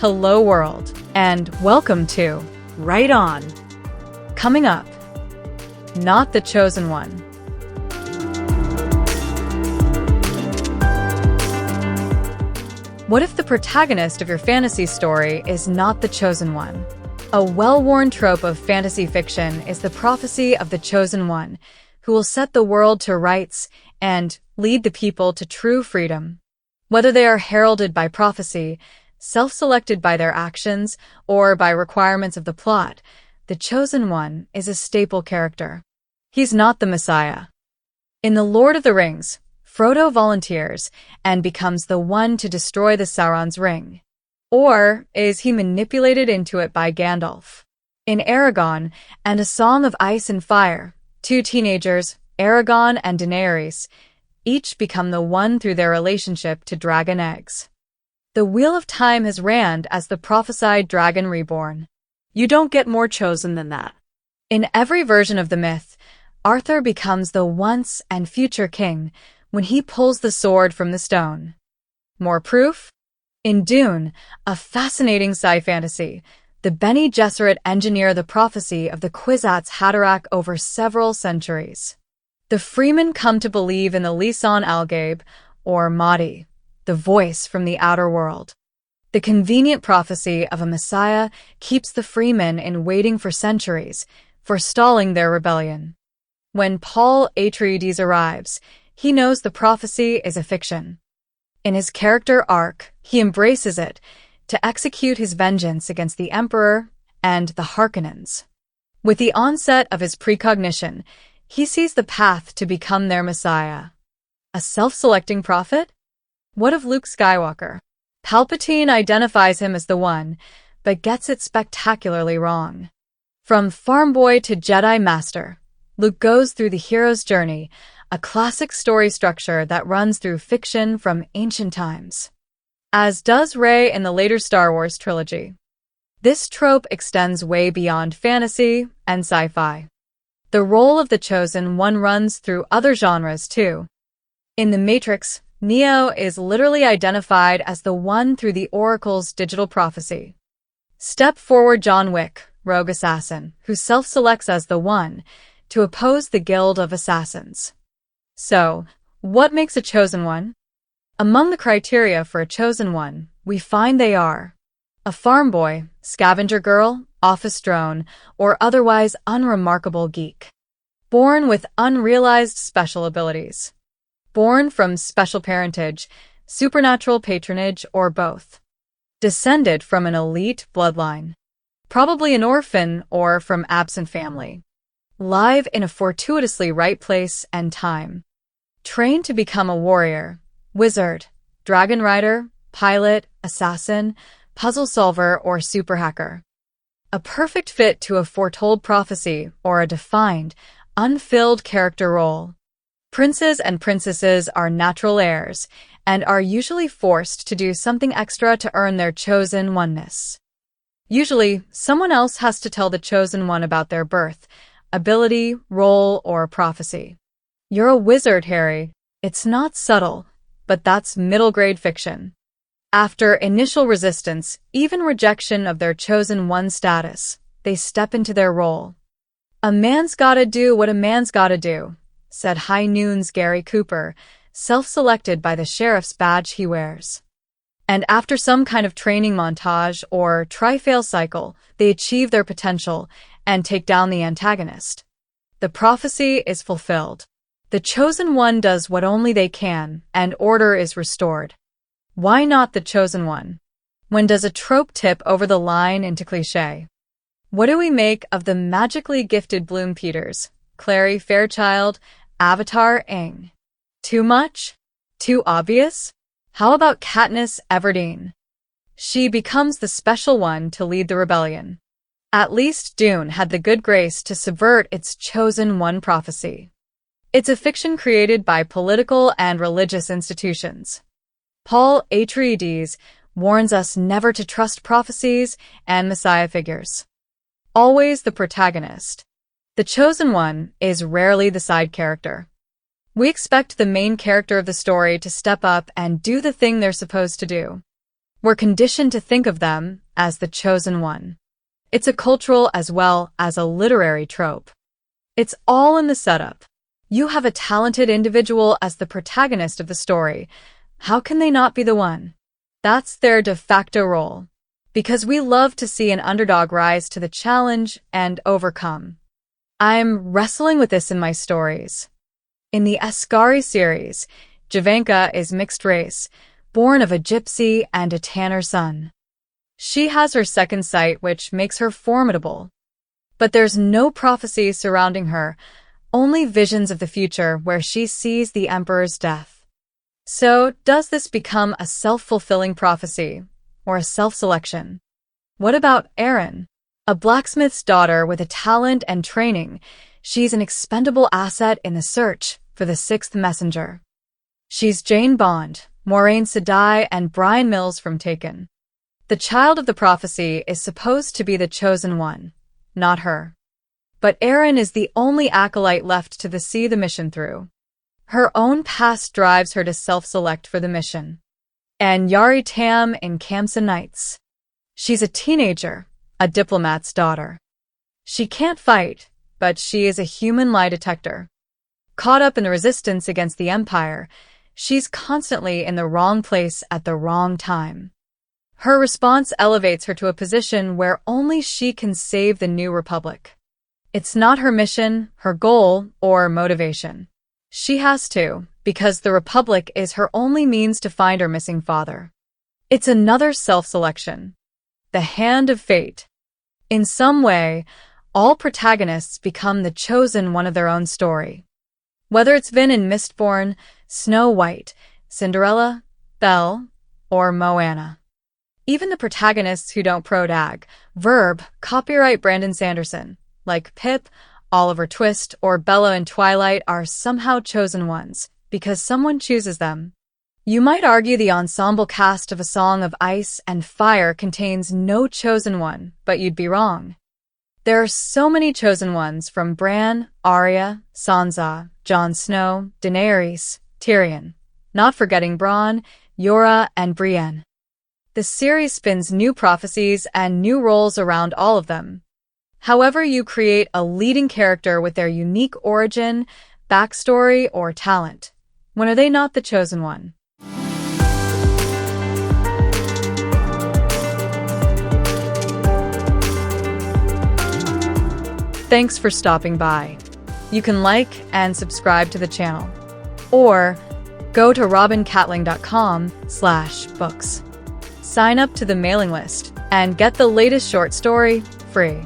Hello world, and welcome to Right On. Coming Up, Not the Chosen One. What if the protagonist of your fantasy story is not the chosen one? A well-worn trope of fantasy fiction is the prophecy of the chosen one, who will set the world to rights and lead the people to true freedom. Whether they are heralded by prophecy, self-selected by their actions, or by requirements of the plot, the chosen one is a staple character. He's not the Messiah. In The Lord of the Rings, Frodo volunteers and becomes the one to destroy the Sauron's ring. Or is he manipulated into it by Gandalf? In Aragon and A Song of Ice and Fire, two teenagers, Aragon and Daenerys, each become the one through their relationship to dragon eggs. The wheel of time has ran as the prophesied dragon reborn. You don't get more chosen than that. In every version of the myth, Arthur becomes the once and future king when he pulls the sword from the stone. More proof? In Dune, a fascinating sci-fantasy, the Bene Gesserit engineer the prophecy of the Kwisatz Haderach over several centuries. The Freemen come to believe in the Lisan al-Gaib, or Mahdi, the voice from the outer world. The convenient prophecy of a Messiah keeps the Freemen in waiting for centuries, forestalling their rebellion. When Paul Atreides arrives, he knows the prophecy is a fiction. In his character arc, he embraces it to execute his vengeance against the Emperor and the Harkonnens. With the onset of his precognition, he sees the path to become their Messiah. A self-selecting prophet? What of Luke Skywalker? Palpatine identifies him as the one, but gets it spectacularly wrong. From farm boy to Jedi Master, Luke goes through the hero's journey, a classic story structure that runs through fiction from ancient times. As does Rey in the later Star Wars trilogy. This trope extends way beyond fantasy and sci-fi. The role of the chosen one runs through other genres too. In The Matrix, Neo is literally identified as the one through the Oracle's digital prophecy. Step forward John Wick, rogue assassin, who self-selects as the one to oppose the Guild of Assassins. So, what makes a chosen one? Among the criteria for a chosen one, we find they are a farm boy, scavenger girl, office drone, or otherwise unremarkable geek. Born with unrealized special abilities. Born from special parentage, supernatural patronage, or both. Descended from an elite bloodline. Probably an orphan or from absent family. Live in a fortuitously right place and time. Trained to become a warrior, wizard, dragon rider, pilot, assassin, puzzle solver, or super hacker. A perfect fit to a foretold prophecy or a defined, unfilled character role. Princes and princesses are natural heirs and are usually forced to do something extra to earn their chosen oneness. Usually, someone else has to tell the chosen one about their birth, ability, role, or prophecy. You're a wizard, Harry. It's not subtle, but that's middle-grade fiction. After initial resistance, even rejection of their chosen one status, they step into their role. A man's gotta do what a man's gotta do, said High Noon's Gary Cooper, self-selected by the sheriff's badge he wears. And after some kind of training montage or try-fail cycle, they achieve their potential and take down the antagonist. The prophecy is fulfilled. The chosen one does what only they can, and order is restored. Why not the chosen one? When does a trope tip over the line into cliché? What do we make of the magically gifted Bloom Peters, Clary Fairchild, Avatar Aang? Too much? Too obvious? How about Katniss Everdeen? She becomes the special one to lead the rebellion. At least Dune had the good grace to subvert its chosen one prophecy. It's a fiction created by political and religious institutions. Paul Atreides warns us never to trust prophecies and messiah figures. Always the protagonist. The chosen one is rarely the side character. We expect the main character of the story to step up and do the thing they're supposed to do. We're conditioned to think of them as the chosen one. It's a cultural as well as a literary trope. It's all in the setup. You have a talented individual as the protagonist of the story. How can they not be the one? That's their de facto role. Because we love to see an underdog rise to the challenge and overcome. I'm wrestling with this in my stories. In the Ascari series, Jovanka is mixed race, born of a gypsy and a tanner son. She has her second sight, which makes her formidable. But there's no prophecy surrounding her, only visions of the future where she sees the emperor's death. So, does this become a self-fulfilling prophecy, or a self-selection? What about Erin? A blacksmith's daughter with a talent and training, she's an expendable asset in the search for the sixth messenger. She's Jane Bond, Moiraine Sedai, and Brian Mills from Taken. The child of the prophecy is supposed to be the chosen one, not her. But Erin is the only acolyte left to see the mission through. Her own past drives her to self-select for the mission. And Yari Tam in Camps and Knights. She's a teenager, a diplomat's daughter. She can't fight, but she is a human lie detector. Caught up in the resistance against the Empire, she's constantly in the wrong place at the wrong time. Her response elevates her to a position where only she can save the New Republic. It's not her mission, her goal, or motivation. She has to, because the Republic is her only means to find her missing father. It's another self-selection. The hand of fate. In some way, all protagonists become the chosen one of their own story. Whether it's been in Mistborn, Snow White, Cinderella, Belle, or Moana. Even the protagonists who don't protag, verb, copyright Brandon Sanderson, like Pip, Oliver Twist, or Bella in Twilight are somehow chosen ones, because someone chooses them. You might argue the ensemble cast of A Song of Ice and Fire contains no chosen one, but you'd be wrong. There are so many chosen ones from Bran, Arya, Sansa, Jon Snow, Daenerys, Tyrion, not forgetting Bronn, Yora, and Brienne. The series spins new prophecies and new roles around all of them. However you create a leading character with their unique origin, backstory, or talent, when are they not the chosen one? Thanks for stopping by. You can like and subscribe to the channel, or go to robincatling.com/books. Sign up to the mailing list and get the latest short story free.